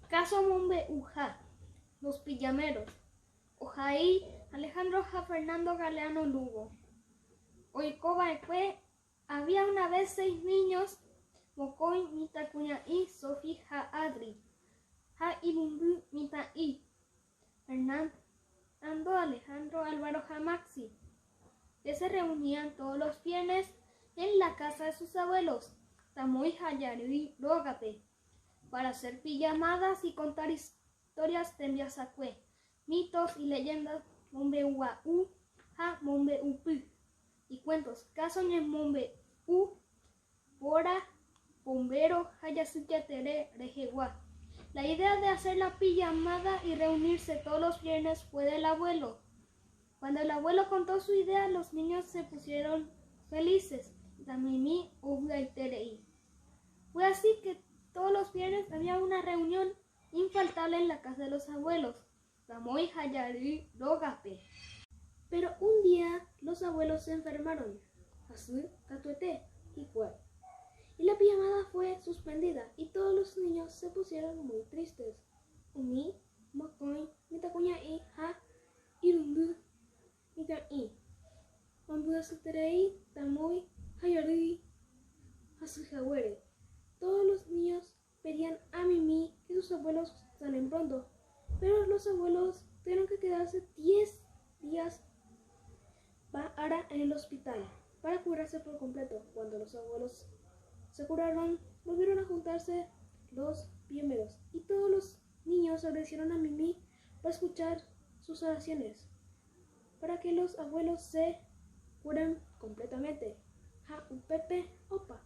Caso Mombe Uja, los pijameros. Ojaí, Alejandro Ja Fernando Galeano Lugo. Oicoba Ecue, había una vez 6 niños, Mocoy Mitacuña y Sofi Ja Adri, Ja Irumbu Mita y Fernando Alejandro Álvaro Ja Maxi, que se reunían todos los viernes en la casa de sus abuelos, Tamoy Hayari Rógate, para hacer pijamadas y contar historias de Mbiasacue, mitos y leyendas Mombe Ua U, Ja Mombe Upu, y cuentos Casoñe Mombe U, Bora, Bombero, Hayasuyatere, Rejeguá. La idea de hacer la pijamada y reunirse todos los viernes fue del abuelo. Cuando el abuelo contó su idea, los niños se pusieron felices. Tamimi Ugaiterei. Fue así que todos los viernes había una reunión infaltable en la casa de los abuelos. Tamoy Hayari Rogape. Pero un día los abuelos se enfermaron. Asu, Tatuete y fue. Y la pijamada fue suspendida y todos los niños se pusieron muy tristes. Umi, Mocoy, Mitacuña y Ha, Irumbu, Mita y Mambuasuterei, Tamoy, Hayari, Hasujawere. Todos los niños pedían a Mimi que sus abuelos salen pronto, pero los abuelos tuvieron que quedarse 10 días para en el hospital para curarse por completo. Cuando los abuelos se curaron, volvieron a juntarse los pijameros y todos los niños obedecieron a Mimi para escuchar sus oraciones para que los abuelos se curen completamente. Ja, un Pepe, opa.